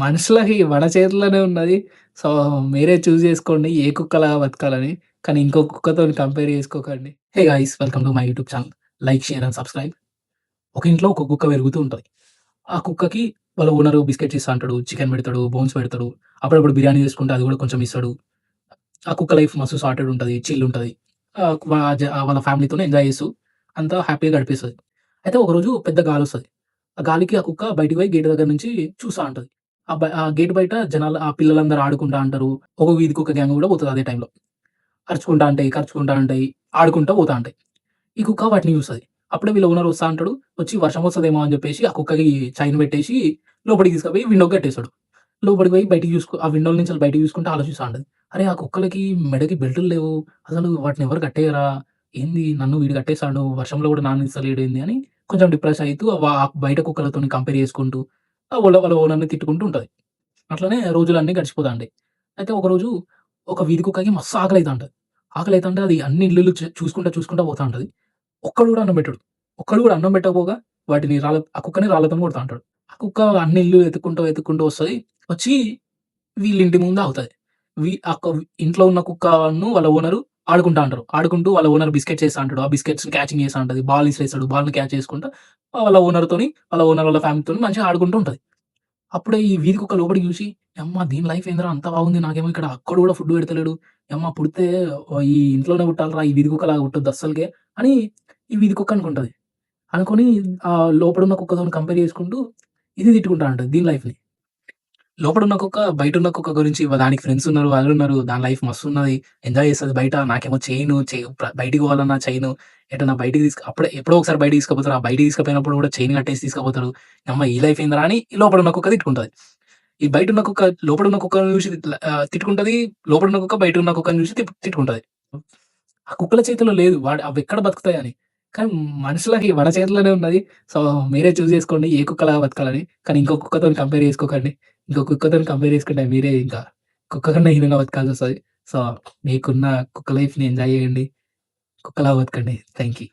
మనుషులకి మన చేతుల్లోనే ఉన్నది. సో, మీరే చూజ్ చేసుకోండి ఏ కుక్కలాగా బతకాలని. కానీ ఇంకో కుక్కతోని కంపేర్ చేసుకోకండి. Hey guys! Welcome to my YouTube channel. Like, share and subscribe. ఒక ఇంట్లో ఒక కుక్క పెరుగుతూ ఉంటది. ఆ కుక్కకి వాళ్ళ ఓనరు బిస్కెట్స్ ఇస్తా అంటాడు, చికెన్ పెడతాడు, బోన్స్ పెడతాడు. అప్పుడప్పుడు బిర్యానీ చేసుకుంటే అది గూడా కొంచెం ఇస్తాడు. ఆ కుక్క లైఫ్ మస్తు సార్టెడ్ ఉంటది. చిల్ ఉంటది. వాళ్ళ ఫ్యామిలీతోని ఎంజాయ్ చేస్తూ అంతా హ్యాపీగా గడిపేస్తది. అయితే ఒకరోజు పెద్ద గాలొస్తది. ఆ గాలికి ఆ కుక్క బయటికి పోయి గేట్ దగ్గర నుంచి చూస్తా ఉంటది. ఆ గేట్ బయట ఆ పిల్లలందరూ ఆడుకుంటా ఉంటారు. ఒక వీధి కుక్క గ్యాంగ్ గూడా పోతది అదే టైంలో. అరుచుకుంటా ఉంటాయి, కరుచుకుంటా ఉంటాయి, ఆడుకుంటా పోతా ఉంటాయి. ఈ కుక్క వాటిని చూస్తది. అప్పుడే వీళ్ళ ఓనర్ వస్తా అంటాడు. వచ్చి వర్షం వస్తదేమో అని చెప్పేసి ఆ కుక్కకి చైన్ పెట్టేసి లోపలికి తీసుకుపోయి విండోకి కట్టేస్తాడు. లోపలికి పోయి బయటికి ఆ విండోల నుంచెల్లి బయటికి చూసుకుంటూ ఆలోచిస్తా ఉంటది. అరే! ఆ కుక్కలకి మెడకి బెల్టులు లేవు. అసలు వాటిని ఎవరు కట్టేయరా? ఏంది నన్ను వీడు కట్టేసాడు. వర్షంలో కూడా నాననిస్తలేడేంది అని కొంచెం డిప్రెస్ అయితూ బయట కుక్కలతోని కంపేర్ చేసుకుంటూ వాళ్ళ ఓనర్‌ని తిట్టుకుంటూ ఉంటది. అట్లనే రోజులన్నీ గడిచిపోతాంటాయి. అయితే ఒకరోజు ఒక వీధి కుక్కకి మస్తు ఆకలైతాంటది. ఆకలైతాంటే అది అన్ని ఇల్లులు చూసుకుంటా పోతా ఉంటది. ఒక్కడు గూడా అన్నం పెట్టడు. ఒక్కడు గూడా అన్నం పెట్టకపోగా ఆ కుక్కని రాళ్ళతోని కొడతా ఉంటాడు. ఆ కుక్క అన్ని ఇల్లు వెతుక్కుంటూ వస్తది. వచ్చి వీళ్ళింటి ముందు ఆగుతది. వి ఆ క ఇంట్లో ఉన్న కుక్కను వాళ్ళ ఓనరు ఆడుకుంటా ఉంటారు. ఆడుకుంటూ వాళ్ళ ఓనర్ బిస్కెట్స్ ఏస్తా అంటాడు. ఆ బిస్కెట్స్‌ని క్యాచింగ్ చేస్తా ఉంటది. బాల్ ఇసిరేస్తాడు. బాల్‌ని క్యాచ్ చేసుకుంటా వాళ్ళ ఓనర్ వాళ్ళ ఫ్యామిలీతోని మంచిగా ఆడుకుంటూ ఉంటది. అప్పుడే ఈ వీధి కుక్క లోపలికి చూసి, "యమ్మ దీని లైఫ్ ఏందిరా అంత బాగుంది. నాకేమో ఇక్కడ అక్కడు గూడా ఫుడ్ పెడతలేడు. యమ్మ పుడితే ఈ ఇంట్లోనే పుట్టాలిరా ఈ వీధి కుక్కలాగా పుట్టొద్దు అస్సలకే" అని ఈ వీధి కుక్క అనుకుంటది. అనుకోని లోపడున్న కుక్కతోని కంపేర్ చేసుకుంటూ ఇది తిట్టుకుంటా ఉంటది దీని లైఫ్‌ని. లోపడున్న కుక్క, బయటున్న కుక్క గురించి దానికి ఫ్రెండ్స్ ఉన్నారు, వాళ్ళున్నారు. దాని లైఫ్ మస్తున్నది. ఎంజాయ్ చేస్తది బయట. నాకేమో చైను బయటికి పోవాలన్నా చైను, ఎటన్నా బయటికి అప్పుడే ఎప్పుడో ఒకసారి బయటికి తీసుకుపోతారు. ఆ బయటికి తీసుకుపోయినప్పుడు కూడా చైన్ కట్టేసి తీసుకుపోతారు. యమ్మ ఈ లైఫ్ ఏందిరా అని ఈ లోపడున్న కుక్క తిట్టుకుంటది. ఈ బయటున్న కుక్క లోపడున్న కుక్కని చూసి తిట్టుకుంటది. లోపడున్న కుక్క బయటున్న కుక్కని చూసి తిట్టుకుంటది. ఆ కుక్కల చేతిలో లేదు. అవెక్కడ బతుకుతాయని. కానీ మనుషులకి మన చేతిలోనే ఉన్నది. సో, మీరే చూజ్ చేసుకోండి ఏ కుక్కలాగా బతకాలని. కానీ ఇంకో కుక్కతోని కంపేర్ చేసుకోకండి. ఇంకో కుక్కతోని కంపేర్ చేసుకుంటే మీరే ఇంకా కుక్క కన్నా హీనంగా బతకాల్సొస్తది. సో, మీకున్న కుక్క లైఫ్‌ని ఎంజాయ్ చేయండి. కుక్కలాగా బతకండి. Thank you.